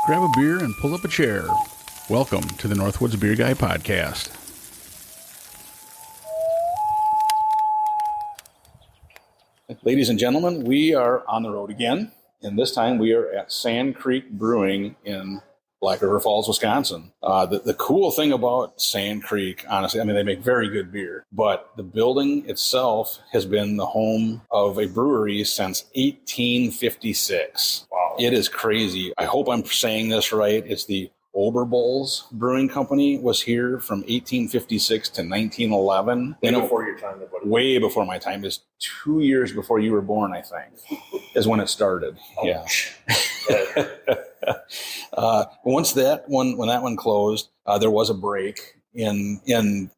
Grab a beer and pull up a chair. Welcome to the Northwoods Beer Guy podcast. Ladies and gentlemen, we are on the road again, and this time we are at Sand Creek Brewing in Black River Falls, Wisconsin. The cool thing about Sand Creek, honestly, I mean, they make very good beer, but the building itself has been the home of a brewery since 1856. Wow. It is crazy. I hope I'm saying this right. It's the Oderbolz Brewing Company was here from 1856 to 1911. Way before your time, buddy. Way before my time. It's 2 years before you were born, I think, is when it started. Ouch. Yeah. When that one closed, there was a break in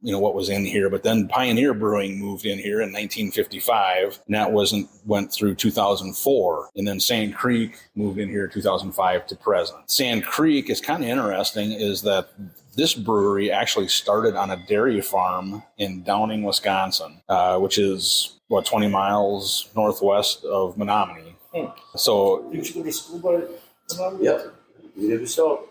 what was in here, but then Pioneer Brewing moved in here in 1955, and that went through 2004, and then Sand Creek moved in here in 2005 to present. Sand Creek is kind of interesting, is that this brewery actually started on a dairy farm in Downing, Wisconsin, which is 20 miles northwest of Menominee. So did you go to school by Menominee? Yep. You did so.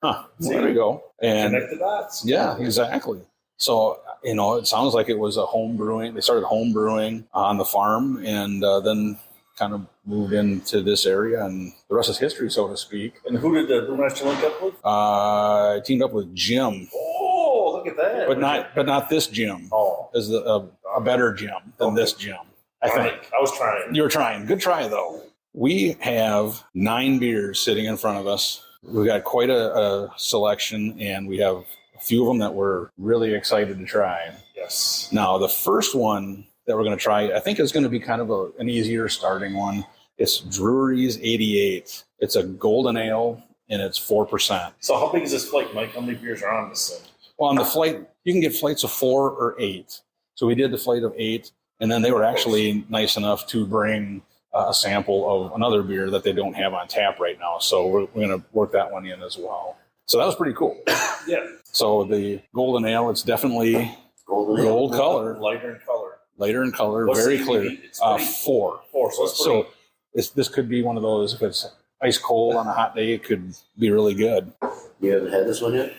Huh. Well, there you go. And connect the dots. Yeah, exactly. So, it sounds like it was a home brewing. They started home brewing on the farm and then kind of moved into this area, and the rest is history, so to speak. And who did the brewmaster link up with? I teamed up with Jim. Oh, look at that. But not this Jim. Oh. Is a better Jim than this Jim. I think. I was trying. You were trying. Good try, though. We have 9 beers sitting in front of us. We've got quite a selection, and we have a few of them that we're really excited to try. Yes. Now, the first one that we're going to try, I think is going to be kind of an easier starting one. It's Drewrys 88. It's a golden ale, and it's 4%. So how big is this flight, Mike? How many beers are on this thing? Well, on the flight, you can get flights of 4 or 8. So we did the flight of 8, and then they were actually nice enough to bring a sample of another beer that they don't have on tap right now. So we're going to work that one in as well. So that was pretty cool. Yeah. So the golden ale, it's definitely gold color. Lighter in color. Lighter in color, What's very the clear. ABV? 4. 4, so it's this could be one of those, if it's ice cold on a hot day, it could be really good. You haven't had this one yet?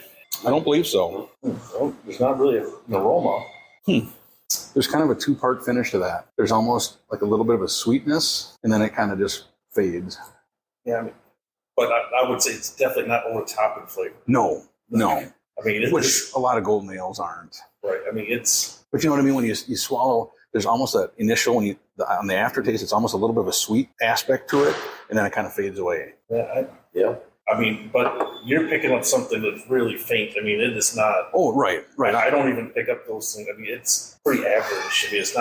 I don't believe so. Well, there's not really an aroma. There's kind of a 2-part finish to that. There's almost like a little bit of a sweetness, and then it kind of just fades. Yeah, but I would say it's definitely not over the top in flavor. No. I mean, Which a lot of golden ales aren't. Right. I mean, it's. But you know what I mean? When you swallow, there's almost that initial, on the aftertaste, it's almost a little bit of a sweet aspect to it, and then it kind of fades away. Yeah. I mean, but you're picking up something that's really faint. I mean, it is not. Oh, right. I don't even pick up those things. I mean, it's pretty average. I mean, it's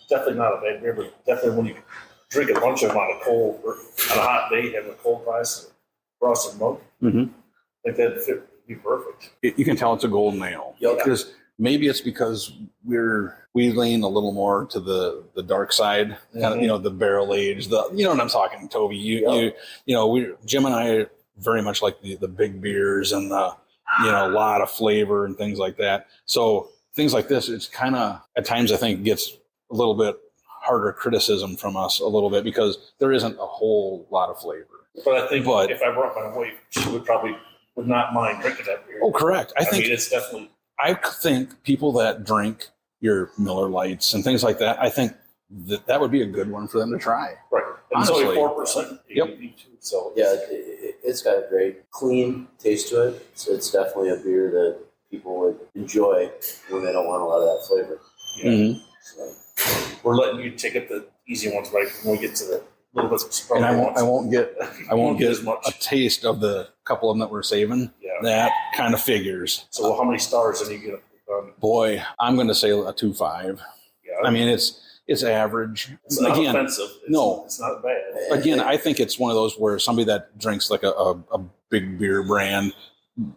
definitely not a bad beer, but definitely when you drink a bunch of them on a cold, or on a hot day, having a cold price, frosted mug, I think that'd be perfect. You can tell it's a golden ale. Yep. Because maybe it's because we lean a little more to the dark side, kind of, the barrel age, you know what I'm talking, Toby. Jim and I very much like the big beers and a lot of flavor and things like that. So things like this, it's kind of at times I think gets a little bit harder criticism from us a little bit because there isn't a whole lot of flavor. But I think if I brought my wife, she would not mind drinking that beer. Oh, correct. I think it's definitely. I think people that drink your Miller Lights and things like that, I think that would be a good one for them to try. Right. And it's only 4%. Yep. ABV too, so Yeah, it's got a great, clean taste to it. So it's definitely a beer that people would enjoy when they don't want a lot of that flavor. Yeah. Mm-hmm. So we're letting you take up the easy ones, right? When we get to the little bit of and I won't get as much. a taste of the couple of them that we're saving. Yeah. That kind of figures. So how many stars did you get? Boy, I'm going to say a 2.5. Yeah. I mean, it's average. It's not offensive. It's not bad. Again, I think it's one of those where somebody that drinks like a big beer brand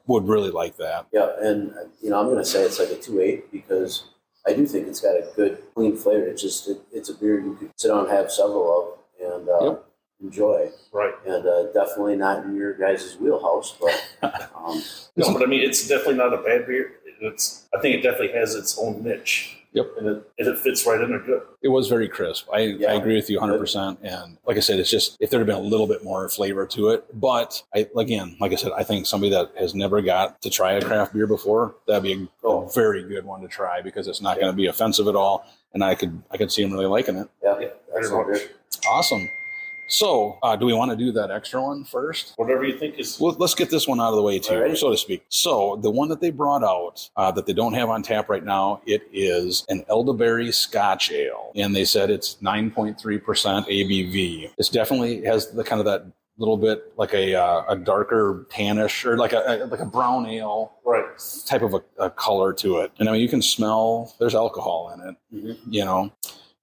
would really like that. Yeah, and I'm going to say it's like a 2.8 because I do think it's got a good, clean flavor. It's just it's a beer you could sit down and have several of and enjoy. Right. And definitely not in your guys' wheelhouse, but no, but I mean, it's definitely not a bad beer. I think it definitely has its own niche. Yep. And it fits right in there good. It was very crisp. I agree with you 100%. And like I said, it's just, if there had been a little bit more flavor to it. But again, like I said, I think somebody that has never got to try a craft beer before, that'd be a very good one to try, because it's not going to be offensive at all. And I could see them really liking it. Yeah, Very much. Awesome. So, do we want to do that extra one first? Whatever you think is. Well, let's get this one out of the way too, Alrighty. so to speak. So, the one that they brought out that they don't have on tap right now, it is an Elderberry Scotch Ale, and they said it's 9.3% ABV. It's definitely has the kind of that little bit like a darker tannish, or like a brown ale type of a color to it. And I mean, you can smell there's alcohol in it. Mm-hmm. You know,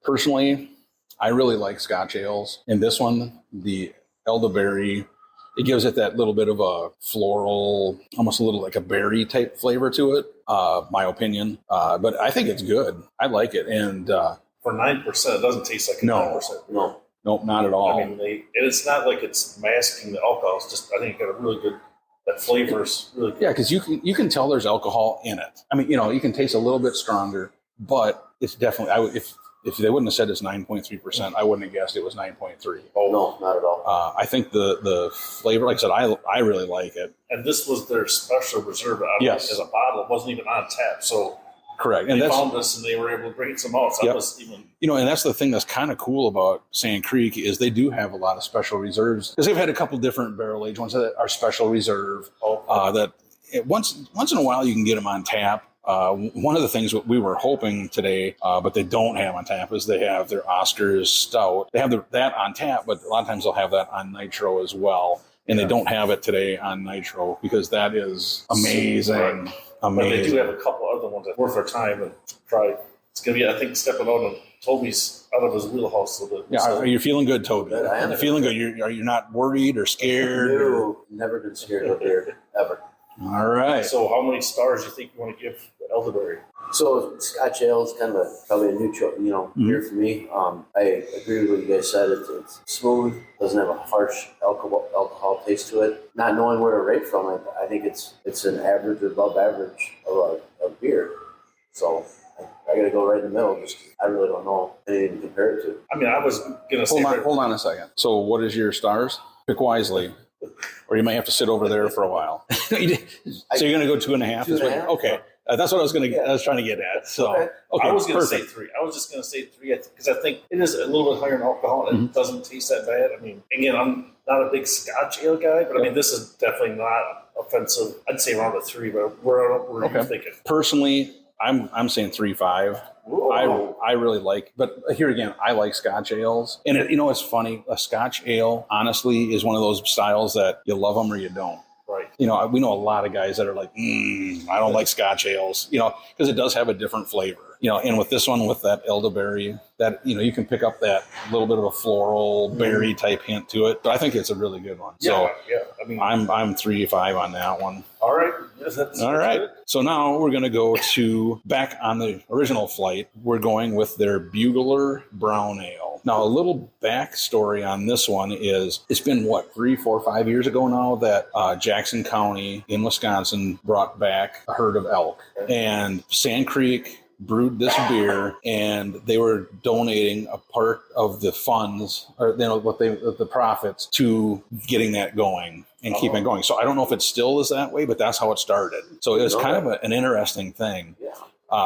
personally, I really like Scotch ales. And this one, the Elderberry, it gives it that little bit of a floral, almost a little like a berry type flavor to it, my opinion. But I think it's good. I like it. And For 9%, it doesn't taste like 9%. Nope, not at all. I mean, and it's not like it's masking the alcohol. It's just, I think, got a really good, that flavor's really good. Yeah, because you can tell there's alcohol in it. I mean, you can taste a little bit stronger, but it's definitely, if they wouldn't have said it's 9.3%, I wouldn't have guessed it was 9.3. Oh, no, not at all. I think the flavor, like I said, I really like it. And this was their special reserve Yes. as a bottle. It wasn't even on tap. So Correct. And they that's, found this and they were able to bring some out. So that was even. and that's the thing that's kind of cool about Sand Creek is they do have a lot of special reserves, because they've had a couple different barrel aged ones that are special reserve. That once in a while you can get them on tap. One of the things that we were hoping today, but they don't have on tap, is they have their Oscars Stout. They have that on tap, but a lot of times they'll have that on nitro as well. And they don't have it today on nitro, because that is amazing. Right. But they do have a couple other ones that worth our time and try. It's going to be, I think, stepping out of Toby's out of his wheelhouse a little bit. Yeah, are you feeling good, Toby? Good, I am. You're feeling good. You're not worried or scared? No, never been scared of beer, ever. All right. So how many stars do you think you want to give the Elderberry? So Scotch Ale is kind of probably a new beer for me. I agree with what you guys said. It's smooth, doesn't have a harsh alcohol taste to it. Not knowing where to rate from, I think it's an average or above average of a beer. So I got to go right in the middle. Just I really don't know anything to compare it to. I mean, I was gonna say. Hold on a second. So what is your stars? Pick wisely, or you might have to sit over there for a while. So you're going to go 2.5? 2.5? Okay. That's what I was trying to get at. So, okay, I was going to say 3. I was just going to say 3 because I think it is a little bit higher in alcohol and it doesn't taste that bad. I mean, again, I'm not a big Scotch ale guy, but I mean, this is definitely not offensive. I'd say around a 3, but where are you thinking? Personally, I'm saying 3.5. I really like, but here again, I like Scotch ales. And it's funny. A Scotch ale, honestly, is one of those styles that you love them or you don't. Right. We know a lot of guys that are like, I don't like Scotch ales, because it does have a different flavor. And with this one, with that elderberry, that, you can pick up that little bit of a floral berry type hint to it. But I think it's a really good one. So I mean, I'm 3.5 on that one. All right. Yes, that's right. Good. So now we're going to go back on the original flight. We're going with their Bugler Brown Ale. Now, a little backstory on this one is it's been, 3, 4, 5 years ago now that Jackson County in Wisconsin brought back a herd of elk. And Sand Creek brewed this beer, and they were donating a part of the funds, or the profits, to getting that going and keeping it going. So I don't know if it still is that way, but that's how it started. So it was kind of an interesting thing. Yeah.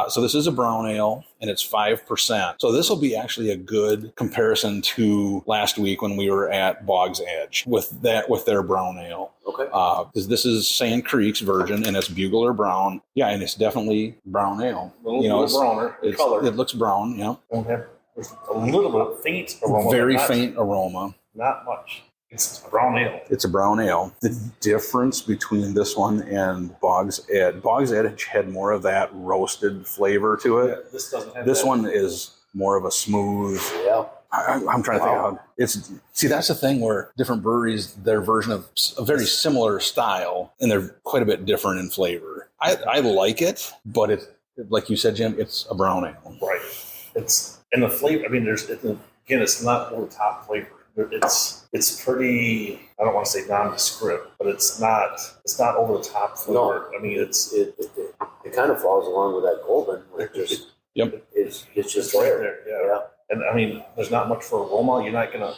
So this is a brown ale, and it's 5%. So this will be actually a good comparison to last week when we were at Bog's Edge with their brown ale. Okay. Because this is Sand Creek's version, and it's Bugler Brown. Yeah, and it's definitely brown ale. A little browner color. It looks brown. Yeah. There's a little bit of faint aroma. Very faint aroma. Not much. It's a brown ale. It's a brown ale. The difference between this one and Bog's Edge had more of that roasted flavor to it. Yeah, this doesn't have This one is more of a smooth. Yeah. I'm trying to think how it's. See, that's the thing where different breweries, their version of a very similar style, and they're quite a bit different in flavor. I like it, but it, like you said, Jim, it's a brown ale. Right. It's, and the flavor. I mean, it's not over the top flavor. It's pretty. I don't want to say nondescript, but it's not over the top flavor. No. I mean, it kind of falls along with that golden. Where it just Yep. It's just It's right there. there. Yeah. And I mean, there's not much for aroma. You're not gonna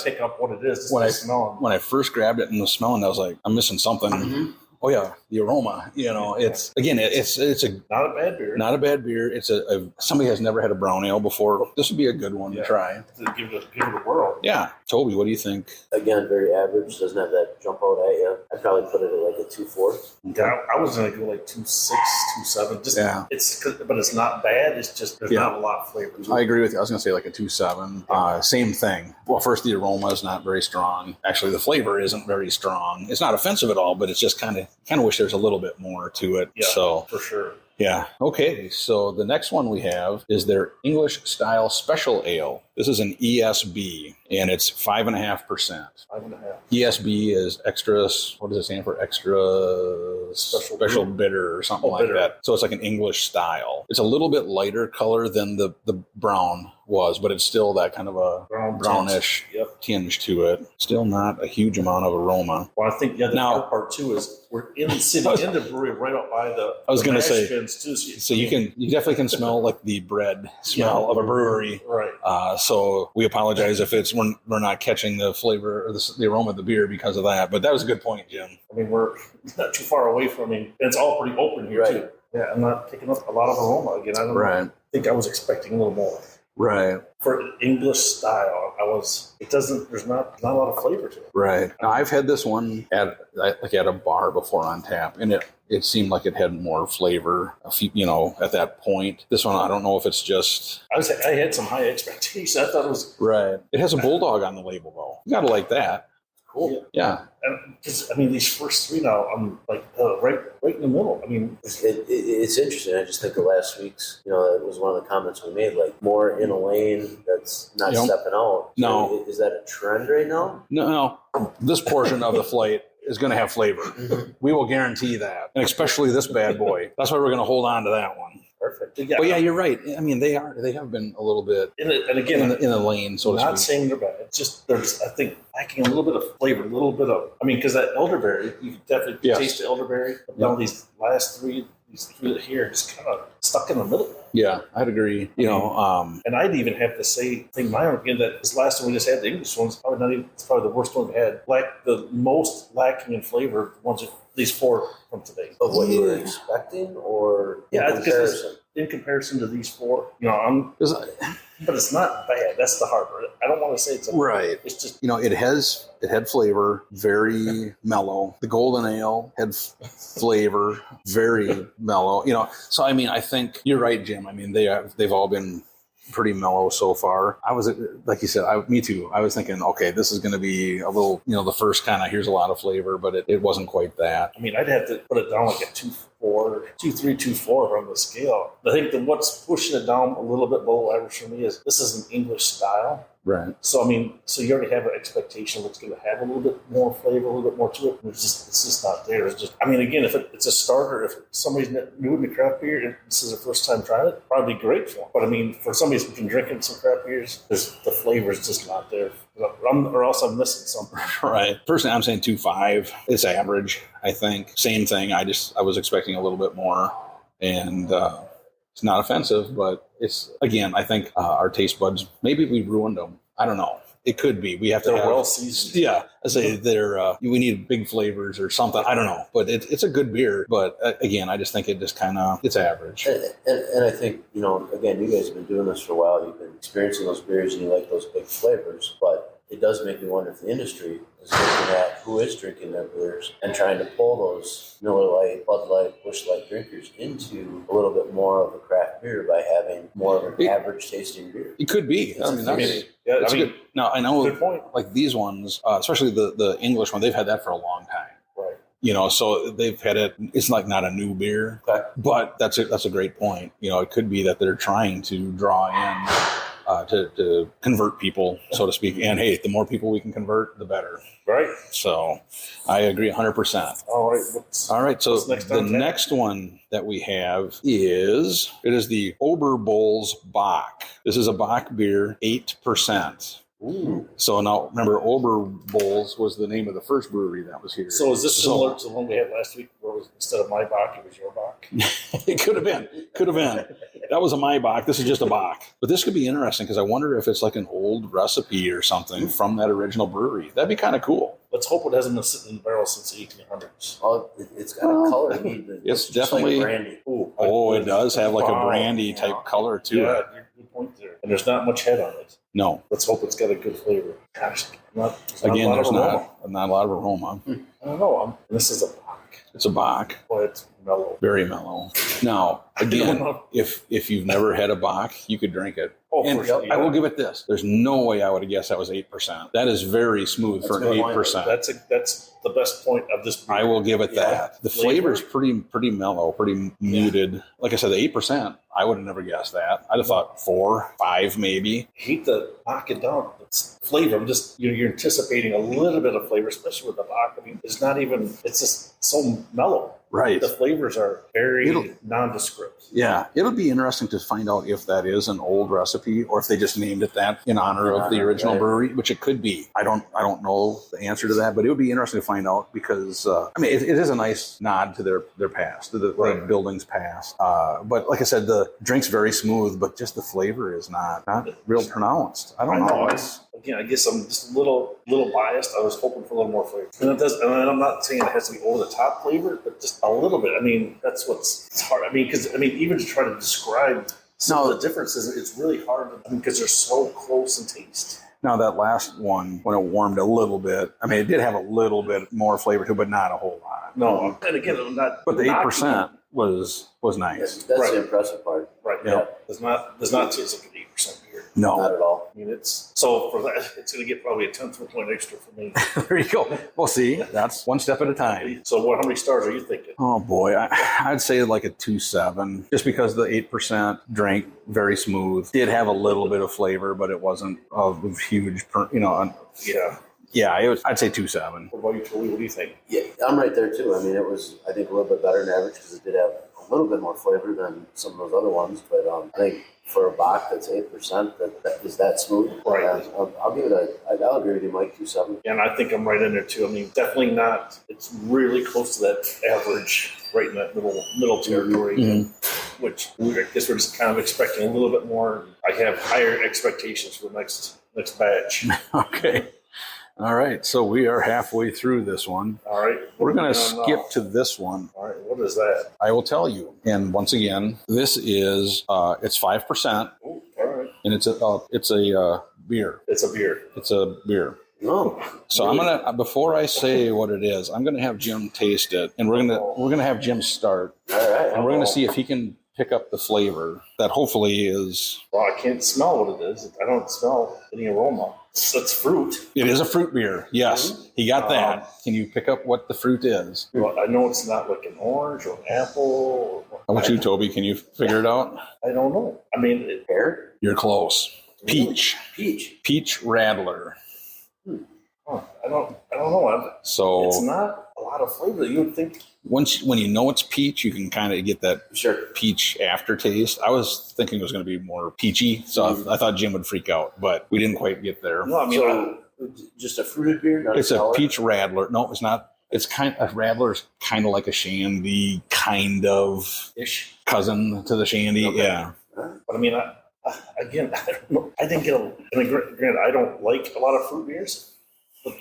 pick up what it is. Just when by smelling. When I first grabbed it and was smelling, I was like, I'm missing something. Mm-hmm. Oh yeah, the aroma. It's Not a bad beer. not a bad beer. It's somebody has never had a brown ale before. This would be a good one to try. To give it a whirl. Yeah, Toby, what do you think? Again, very average. Doesn't have that jump out at you. I'd probably put it at like a 2.4. Yeah, I was gonna go like 2.6, 2.7. Just but it's not bad. It's just there's not a lot of flavor to it. I agree with you. I was gonna say like a 2.7. Same thing. Well, first the aroma is not very strong. Actually, the flavor isn't very strong. It's not offensive at all, but it's just kind of wish there's a little bit more to it. Yeah, so for sure. Yeah. Okay. So the next one we have is their English style special ale. This is an ESB and it's 5.5%. 5.5. ESB is extra. What does it stand for? Extra special bitter or something like that. So it's like an English style. It's a little bit lighter color than the brown was, but it's still that kind of a brownish tinge to it. Still not a huge amount of aroma. Well, I think the other part too is we're sitting in the brewery right up by the. I was going to say. Too, so you definitely can smell like the bread smell of a brewery, right? So we apologize if we're not catching the flavor or the aroma of the beer because of that. But that was a good point, Jim. I mean, we're not too far away from it. It's all pretty open here too. Yeah, I'm not picking up a lot of aroma again. I think I was expecting a little more. Right. For English style, there's not a lot of flavor to it. Right. Now, I've had this one at a bar before on tap, and it seemed like it had more flavor, at that point. This one, I don't know if it's just... I had some high expectations. I thought it was... Right. It has a bulldog on the label, though. You got to like that. Cool. Yeah. And these first three now, I'm like right in the middle. I mean, it's interesting. I just think of last week's. It was one of the comments we made. Like more in a lane that's not stepping out. No, is that a trend right now? No. This portion of the flight is going to have flavor. Mm-hmm. We will guarantee that, and especially this bad boy. That's why we're going to hold on to that one. Perfect. Yeah. But yeah, you're right. I mean, they have been a little bit in the lane, so to speak. Not saying they're bad. It's just there's, I think, lacking a little bit of flavor, a little bit of. I mean, because that elderberry, you can definitely taste the elderberry. But now these three here just kind of stuck in the middle. Yeah, I'd agree. And I'd even have to say, that this last one we just had, the English one's it's probably the worst one we had. Like the most lacking in flavor, these four from today. Of what you were expecting, or in comparison? In comparison to these four, but it's not bad. That's the hard part. I don't want to say it's right. It's just it had flavor, very mellow. The golden ale had flavor, very mellow. So I mean, I think you're right, Jim. I mean, they've all been pretty mellow so far. I was, like you said, me too. I was thinking, okay, this is going to be a little, the first kind of here's a lot of flavor, but it wasn't quite that. I mean, I'd have to put it down like a 2.4, 2.3, 2.4 on the scale. I think what's pushing it down a little bit below average for me is this is an English style. Right. So, I mean, you already have an expectation it's going to have a little bit more flavor, a little bit more to it. It's just not there. It's just, I mean, again, if it's a starter, if somebody's new into craft beer and this is their first time trying it, probably be great for them. But I mean, for somebody who's been drinking some craft beers, the flavor is just not there. Or else I'm missing something. Right. Personally, I'm saying 2.5. It's average, I think. Same thing. I was expecting a little bit more. And it's not offensive, but it's, again, I think our taste buds, maybe we ruined them. I don't know. It could be. We have to. They're well seasoned. Yeah, I say we need big flavors or something. I don't know, but it's a good beer. But again, I just think it just it's average. And I think again, you guys have been doing this for a while. You've been experiencing those beers, and you like those big flavors. But it does make me wonder if the industry is looking at who is drinking their beers and trying to pull those Miller Lite, Bud Light, Busch Light drinkers into a little bit more of a craft beer by having more of an average tasting beer. It could be. It's good. Now, I know, good point. Like these ones, especially the English one, they've had that for a long time. Right. So they've had it. It's like not a new beer, but that's a great point. It could be that they're trying to draw in. To convert people, so to speak. And hey, the more people we can convert, the better. Right. So I agree 100%. All right. All right. So the next one that we have is the Oderbolz Boch. This is a Boch beer, 8%. Ooh. So now, remember, Oderbolz was the name of the first brewery that was here. So is this similar to the one we had last week, where instead of my Boch, it was your Boch? It could have been. That was a my Boch. This is just a Boch. But this could be interesting because I wonder if it's like an old recipe or something from that original brewery. That'd be kind of cool. Let's hope it hasn't been sitting in the barrel since the 1800s. Oh, it's got a color. It's just definitely like brandy. Oh, it does have like a brandy type color to yeah, it. good point there. And there's not much head on it. No. Let's hope it's got a good flavor. Gosh, there's Again, not not a lot of aroma. I don't know. This is a Boch. It's a Boch. Boy, it's mellow. Very mellow. Now, again, if you've never had a Boch, you could drink it. Oh, and for sure, yeah. I will give it this. There's no way I would have guessed that was 8%. That is very smooth for an 8%. That's the best point of this beer. I will give it that. The flavor is pretty mellow, pretty muted. Like I said, the 8%, I would have never guessed that. I'd have thought 4, 5 maybe. I hate to knock it down. It's flavor. I'm just, you're anticipating a little bit of flavor, especially with the Boch. I mean, it's not even, it's just so mellow. Right. The flavors are very nondescript. Yeah. It'll be interesting to find out if that is an old recipe or if they just named it that in honor of the original brewery, which it could be. I don't know the answer to that, but it would be interesting to find out because, it is a nice nod to their past, to the building's past. But like I said, the drink's very smooth, but just the flavor is not real pronounced. I don't know. Again, I guess I'm just a little biased. I was hoping for a little more flavor. And I'm not saying it has to be over the top flavor, but just a little bit. I mean, that's it's hard. I mean, even to try to describe some of the differences, it's really hard because they're so close in taste. Now, that last one, when it warmed a little bit, it did have a little bit more flavor to it, but not a whole lot. No, and again, I'm not. But the 8% was nice. That's the impressive part. Right. Yeah. Does not taste like an 8% beer. No, not at all. I mean, so for that, it's going to get probably a 10th of a point extra for me. There you go. Well, see, that's one step at a time. So, how many stars are you thinking? Oh boy, I'd say like a 2.7, just because the 8% drink very smooth. Did have a little bit of flavor, but it wasn't a huge, Yeah, I'd say 2.7. What about you, Toby? What do you think? Yeah, I'm right there too. It was, I think, a little bit better than average because it did have a little bit more flavor than some of those other ones. But I think for a Boch that's 8%, that is that smooth. Right. I'll give it I'll agree with you, Mike, 2.7. And I think I'm right in there too. Definitely not. It's really close to that average, right in that middle territory, which I guess we're just kind of expecting a little bit more. I have higher expectations for the next batch. Okay. All right, so we are halfway through this one. All right. We're going to skip to this one. All right, what is that? I will tell you. And once again, this is, it's 5%. Oh, all right. And it's a beer. It's a beer. It's a beer. Oh. So I'm going to, before I say what it is, I'm going to have Jim taste it. And we're going to have Jim start. All right. And we're going to see if he can pick up the flavor that hopefully is... Well, I can't smell what it is. I don't smell any aroma. It's fruit. It is a fruit beer. Yes, he got that. Can you pick up what the fruit is? Well, I know it's not like an orange or an apple. How about you, Toby? Can you figure it out? I don't know. Pear? You're close. Peach. Peach Raddler. Huh. I don't know. So it's not a lot of flavor. You would think. When you know it's peach, you can kind of get that peach aftertaste. I was thinking it was going to be more peachy, so I thought Jim would freak out, but we didn't quite get there. No, just a fruited beer? It's a peach Raddler. No, it's not. It's Raddler's kind of like a shandy, kind of ish cousin to the shandy. Okay. Yeah. But I don't know. I didn't get granted, I don't like a lot of fruit beers. But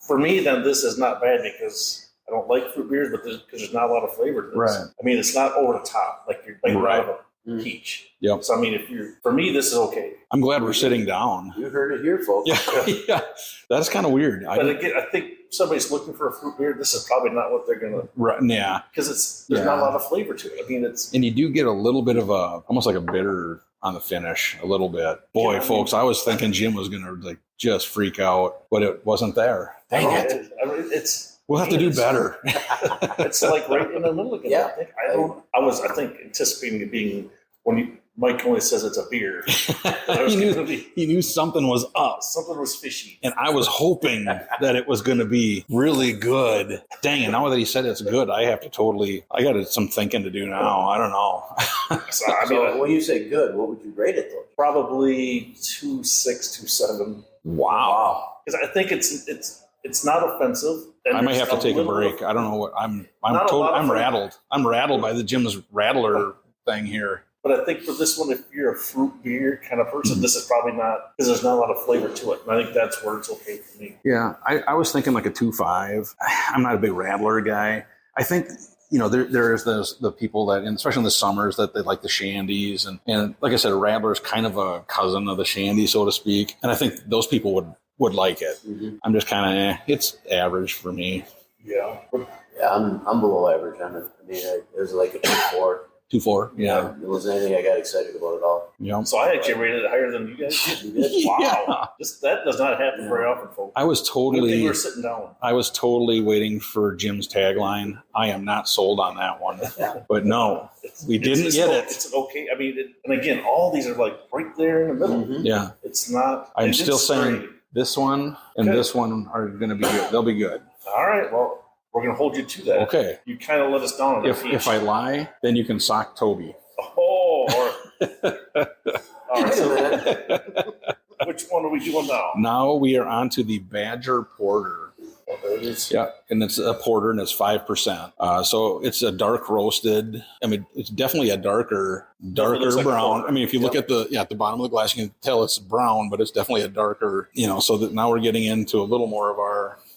for me, then this is not bad because I don't like fruit beers, but because there's not a lot of flavor to this. Right. It's not over the top like you're out of a peach. Yep. So for me, this is okay. I'm glad we're sitting down. You heard it here, folks. Yeah. That's kind of weird. But again, I think if somebody's looking for a fruit beer, this is probably not what they're gonna. Right. Yeah. Because there's not a lot of flavor to it. It's and you do get a little bit of almost like a bitter on the finish, a little bit. Boy, folks, I was thinking Jim was gonna just freak out, but it wasn't there. Dang it! We'll have to do better. It's like right in the middle again. Yeah. I think anticipating it being when Mike only says it's a beer. He knew something was up. Something was fishy. And I was hoping that it was going to be really good. Dang it, now that he said it's good, I got some thinking to do now. I don't know. So when you say good, what would you rate it though? Probably 2.6, 2.7. Wow. Because I think it's not offensive. I might have to take a break. I don't know what I'm rattled. I'm rattled by the Jim's Raddler thing here. But I think for this one, if you're a fruit beer kind of person, this is probably not, because there's not a lot of flavor to it. And I think that's where it's okay for me. Yeah, I was thinking like a 2.5. I'm not a big Raddler guy. I think, there's the people that, and especially in the summers, that they like the shandies. And like I said, a Raddler is kind of a cousin of the shandy, so to speak. And I think those people would like it. Mm-hmm. I'm just kind of, it's average for me. Yeah. Yeah, I'm below average on it. I mean, it was like a 2.4. 2.4, yeah. It wasn't anything I got excited about at all. Yeah. So I actually rated it higher than you guys did. You did? Wow. Yeah. That does not happen very often, folks. I was Good thing totally, we were sitting down. I was totally waiting for Jim's tagline. I am not sold on that one, but no, we didn't get it. It's okay. I mean, and again, all these are like right there in the middle. Mm-hmm. Yeah. It's not. I'm it's still saying straight. this one and Okay. this one are going to be good. They'll be good. All right. Well, we're going to hold you to that. Okay. You kind of let us down on that piece. If I lie, then you can sock Toby. Oh, all right. So which one are we doing now? Now we are on to the Badger Porter. Oh, there it is. Yeah, and it's a porter and it's 5%. So it's a dark roasted. I mean, it's definitely a darker looks like a brown. porter. I mean, if you look at the bottom of the glass, you can tell it's brown, but it's definitely a darker. So that now we're getting into a little more of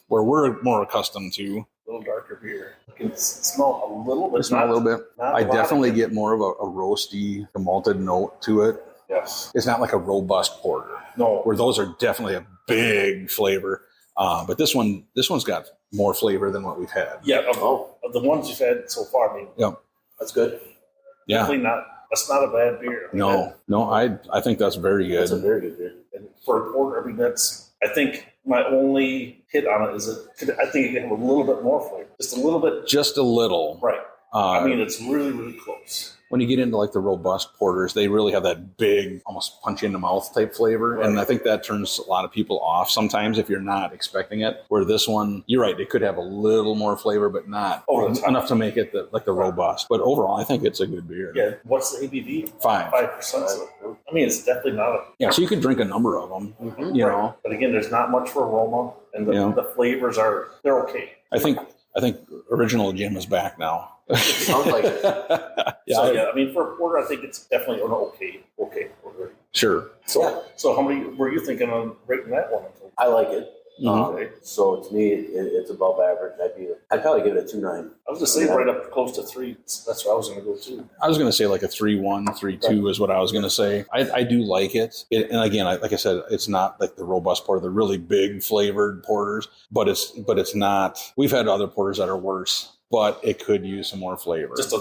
where we're more accustomed to. A little darker beer. You can smell a little bit. It's not a little bit. not a I lot definitely of it. get more of a roasty, a malted note to it. Yes. It's not like a robust porter, No. where those are definitely a big flavor. But this one's got more flavor than what we've had. Yeah. Of the ones you've had so far, I mean, Yeah. That's good. Yeah. definitely not. That's not a bad beer. I mean, No, I think that's very good. That's a very good beer. and for a porter, I mean, I think my only hit on it is I think it can have a little bit more flavor. Just a little bit. Just a little. Right. I mean, it's really, really close. When you get into like the robust porters, they really have that big, almost punch in the mouth type flavor. Right. And I think that turns a lot of people off sometimes if you're not expecting it. Where this one, you're right, it could have a little more flavor, but not Over the top. enough to make it the robust. But overall, I think it's a good beer. Yeah. What's the ABV? 5. 5%. I mean, it's definitely not a. Yeah, so you could drink a number of them, Mm-hmm. you Right. know. But again, there's not much for aroma, and Yeah. the flavors they're okay. I think Original Jim is back now. Sounds like it. Yeah, I mean, for a porter, I think it's definitely an okay porter. sure. So how many were you thinking on rating that one? I like it. Mhm. So to me, it's above average. I'd probably give it a 2.9. I was going to say right up close to 3. That's what I was going to go to. I was going to say like a 3.1, 3.2 is what I was going to say. I do like it. And again, like I said, it's not like the robust porter, the really big flavored porters, but it's not. We've had other porters that are worse, but it could use some more flavor. Just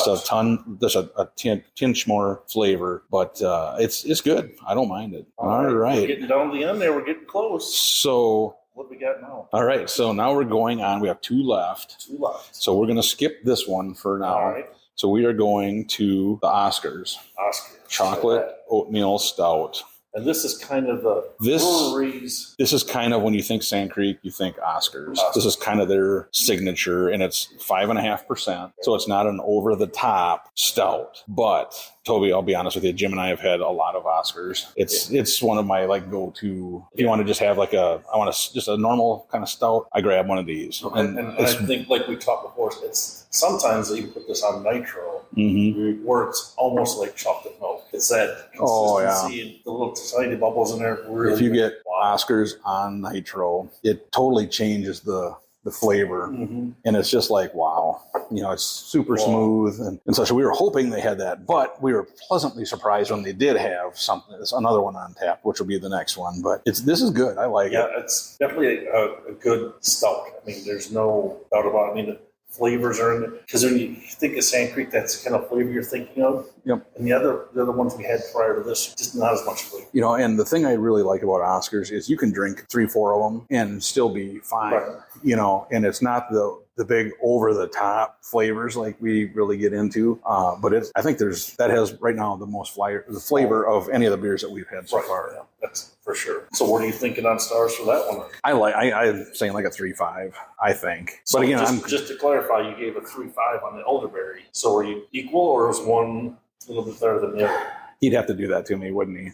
a tinge more flavor, but it's good. I don't mind it. All We're right. getting down to the end there. We're getting close. So, What do we got now? all right. So now we're going on. We have 2 left. 2 left. So we're going to skip this one for now. All right. So we are going to the Oscars. Oscar. Chocolate oatmeal stout. And this is kind of the breweries. This is kind of when you think Sand Creek, you think Oscars. This is kind of their signature, and it's 5.5%. So it's not an over the top stout. But Toby, I'll be honest with you, Jim and I have had a lot of Oscars. It's one of my like go to. If you want to just have just a normal kind of stout, I grab one of these. And I think, like we talked before, it's sometimes they put this on nitro, Mhm. where it's almost like chocolate milk. It's that consistency and the little tiny bubbles in there. Really If you get wow. Oscars on nitro, it totally changes the flavor. Mm-hmm. And it's just like, wow, it's super Wow. smooth and such. So we were hoping they had that, but we were pleasantly surprised when they did have something. It's another one on tap, which will be the next one. But this is good. I like Yeah, it. it's definitely a good stout. I mean, there's no doubt about it. I mean, the flavors are in it. Because when you think of Sand Creek, that's the kind of flavor you're thinking of. Yep. And the other ones we had prior to this, just not as much flavor. And the thing I really like about Oscars is you can drink 3-4 of them and still be fine. Right. And it's not the big over the top flavors like we really get into. But I think that has right now the most flavor of any of the beers that we've had so far. Yeah, that's for sure. So what are you thinking on stars for that one? I'm saying like a 3.5, I think. So But again, just to clarify, you gave a 3.5 on the Elderberry. So are you equal, or is one a little bit better than the other? He'd have to do that to me, wouldn't he?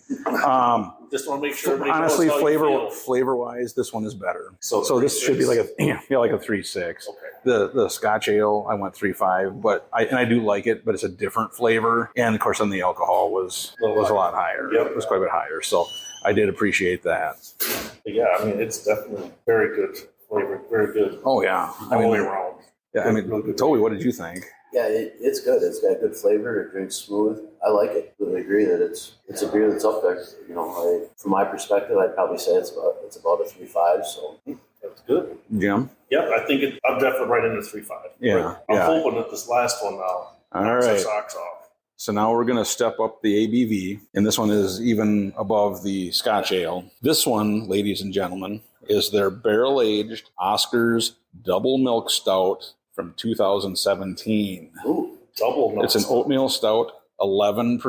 Just want to make sure. Honestly, flavor wise, this one is better. So this should be like a 3.6. Okay. The Scotch ale, I went 3.5, but I do like it, but it's a different flavor, and of course, then the alcohol was a lot higher. Yep. It was quite a bit higher, so I did appreciate that. But yeah, I mean, it's definitely very good flavor, very good. Oh yeah, all the way around. Yeah, I mean, Toby, what did you think? Yeah, it's good. It's got good flavor. It drinks smooth. I like it. I agree that it's a beer that's up there. You know, from my perspective, I'd probably say it's about a 3.5. So that's good. Jim? Yep, I think I'm definitely right in the 3.5. Yeah, I'm hoping that this last one now. All right. Socks off. So now we're going to step up the ABV, and this one is even above the Scotch ale. This one, ladies and gentlemen, is their barrel-aged Oscars Double Milk Stout from 2017. Ooh, double milk. It's an oatmeal stout, 11%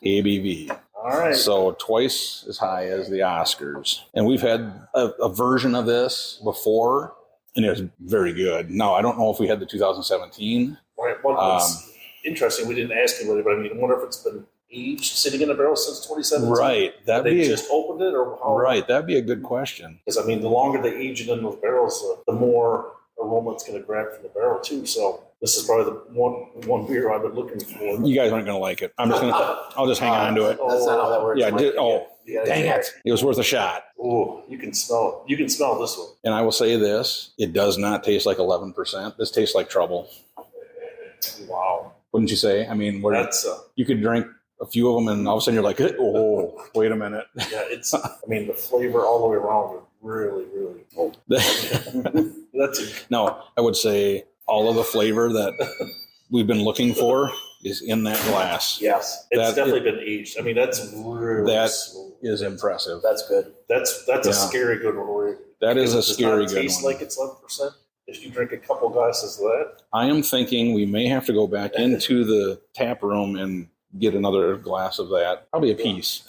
ABV. All right. So twice as high as the Oscars. And we've had a version of this before, and it was very good. Now, I don't know if we had the 2017. Right. Well, it's interesting. We didn't ask anybody, but I mean, I wonder if it's been aged, sitting in a barrel since 2017. Right. They just opened it, or how? Right. That'd be a good question. Because I mean, the longer they age it in those barrels, the more aroma it's going to grab from the barrel too. So this is probably the one beer I've been looking for. You guys aren't going to like it. I'll just hang on to it. That's not how that works. Yeah. Mike. Dang it! It was worth a shot. Oh, you can smell this one. And I will say this: it does not taste like 11%. This tastes like trouble. Wow. Wouldn't you say? I mean, you could drink a few of them, and all of a sudden you're like, "Oh, wait a minute." Yeah, it's. I mean, the flavor all the way around is really, really cool. No, I would say all of the flavor that we've been looking for is in that glass. Yes, it's definitely been aged. I mean, that's really smooth. Is impressive. That's good. That's a scary good one. That is a scary good one. It tastes like it's 11%. If you drink a couple glasses of that, I am thinking we may have to go back into the tap room and get another glass of that. Probably a piece.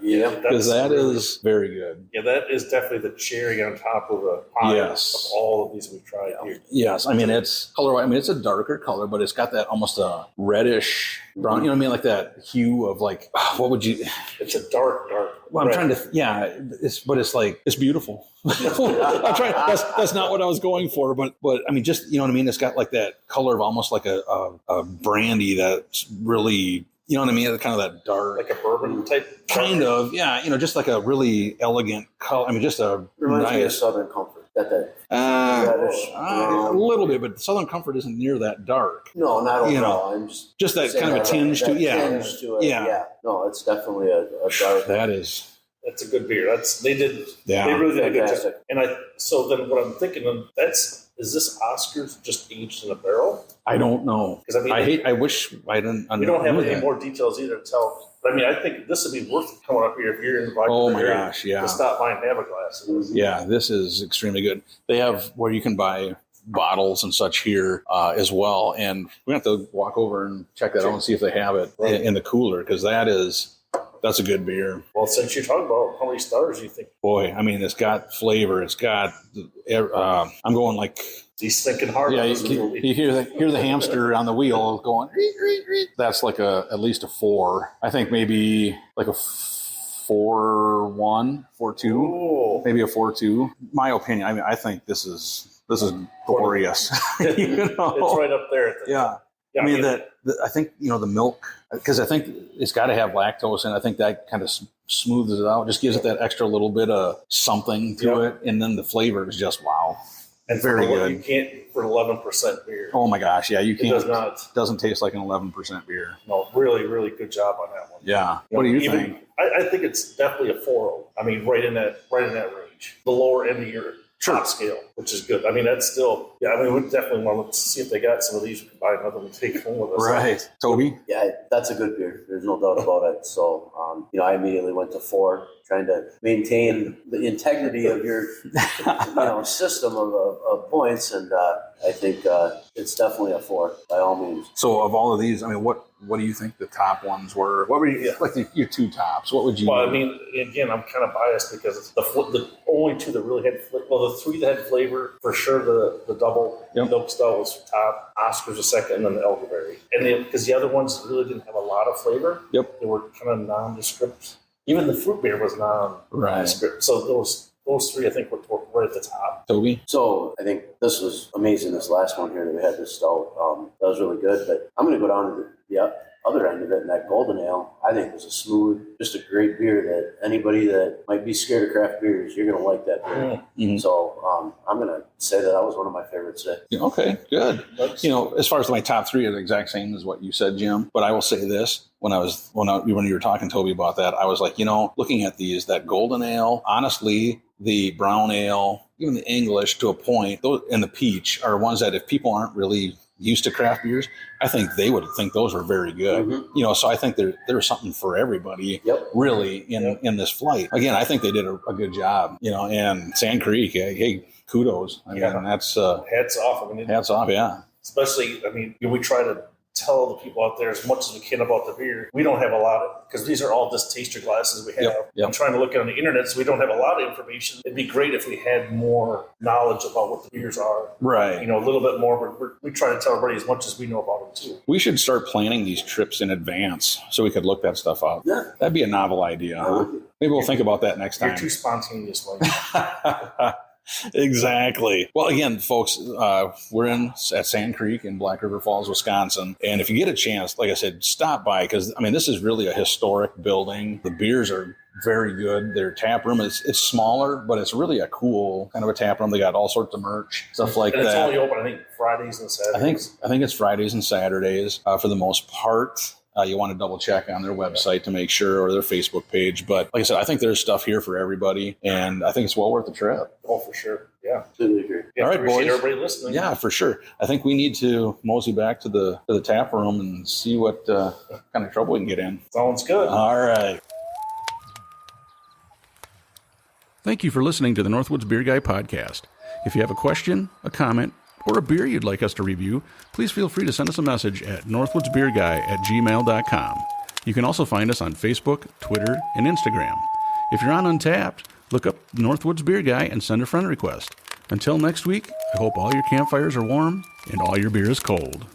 Yeah, because that is very good. Yeah, that is definitely the cherry on top of the pie of all of these we've tried here. Yes, I mean it's color. I mean it's a darker color, but it's got that almost a reddish brown. You know what I mean, like that hue of like what would you? It's a dark. Well, I'm trying to. Yeah, it's like it's beautiful. I'm trying. That's not what I was going for, but I mean, just you know what I mean. It's got like that color of almost like a brandy that's really. You know what I mean? Kind of that dark, like a bourbon type. Kind of, yeah. You know, just like a really elegant color. I mean, just a reminds me of Southern Comfort. That reddish, a little bit, but Southern Comfort isn't near that dark. No, not at all. I'm just that kind of a tinge to it. Yeah. No, it's definitely a dark. That's a good beer. They really did a good job. And so then what I'm thinking is this Oscars just aged in a barrel? I don't know. Because I wish I didn't. We don't have any more details either to tell. But I mean, I think this would be worth coming up here if you're in the Bugler area. To stop by and have a glass. Yeah, this is extremely good. They have where you can buy bottles and such here as well, and we have to walk over and check that out and see if they have it in the cooler because that's a good beer. Well, since you're talking about how many stars you think? Boy, I mean, it's got flavor. It's got. I'm going like. He's thinking hard. Yeah, you hear the hamster on the wheel going. That's like at least a 4. I think maybe like a 4.1, 4.2, maybe a 4.2. My opinion. I mean, I think this is glorious. You know? It's right up there. Yeah, I mean I think the milk because I think it's got to have lactose and I think that kind of smooths it out, just gives it that extra little bit of something to it, and then the flavor is just wow. And very good. You can't for an 11% beer. Oh my gosh, yeah, you can't. It doesn't taste like an 11% beer. No, really, really good job on that one. Yeah. What do you think? I think it's definitely a 4.0. I mean, right in that range, the lower end of your top scale, which is good. I mean, that's still. Yeah, I mean, we definitely want to see if they got some of these. We can buy another one and take home with us. Right, Toby. Yeah, that's a good beer. There's no doubt about it. So, I immediately went to 4. Trying to maintain the integrity of your system of points, and I think it's definitely a 4 by all means. So of all of these, I mean, what do you think the top ones were? What were like your 2 tops? What would you? Well, I mean, again, I'm kind of biased because it's the only 2 that really had flavor. Well, the 3 that had flavor flavor. For sure, the double milk stout was top. Oscar's a second, and then the elderberry. And because the other ones really didn't have a lot of flavor. Yep. They were kind of nondescript. Even the fruit beer was nondescript. So those three, I think, were right at the top. Toby? So I think this was amazing, this last one here that we had, this stout. That was really good. But I'm going to go down to the other end of it, and that golden ale, I think, was a smooth, just a great beer that anybody that might be scared of craft beers, you're going to like that beer. Mm-hmm. So I'm going to say that was one of my favorites. Okay, good. As far as my top three are the exact same as what you said, Jim. But I will say this. When you were talking, Toby, about that, I was like, looking at these, that golden ale, honestly, the brown ale, even the English to a point, and the peach are ones that if people aren't really used to craft beers, I think they would think those are very good. Mm-hmm. So I think there's something for everybody, really, in this flight. Again, I think they did a good job, and Sand Creek, hey, kudos. I mean, that's hats off. Hats off, yeah. Especially, we try to tell the people out there as much as we can about the beer. We don't have a lot of, because these are all just taster glasses we have. Yep. I'm trying to look on the internet, so we don't have a lot of information. It'd be great if we had more knowledge about what the beers are. Right. A little bit more, but we try to tell everybody as much as we know about them, too. We should start planning these trips in advance so we could look that stuff up. Yeah. That'd be a novel idea. Huh? Maybe we'll think about that next time. You're too spontaneous, Mike. Exactly. Well, again, folks, we're at Sand Creek in Black River Falls, Wisconsin. And if you get a chance, like I said, stop by because, this is really a historic building. The beers are very good. Their tap room is smaller, but it's really a cool kind of a tap room. They got all sorts of merch, stuff like that. It's only open, I think, Fridays and Saturdays. I think it's Fridays and Saturdays for the most part. You want to double check on their website to make sure, or their Facebook page. But like I said, I think there's stuff here for everybody, and I think it's well worth the trip. Oh, for sure. Yeah. Completely agree. Yeah, all right, boys. Everybody listening. Yeah, for sure. I think we need to mosey back to the tap room and see what kind of trouble we can get in. Sounds good. All right. Thank you for listening to the Northwoods Beer Guy podcast. If you have a question, a comment, or a beer you'd like us to review, please feel free to send us a message at northwoodsbeerguy@gmail.com. You can also find us on Facebook, Twitter, and Instagram. If you're on Untappd, look up Northwoods Beer Guy and send a friend request. Until next week, I hope all your campfires are warm and all your beer is cold.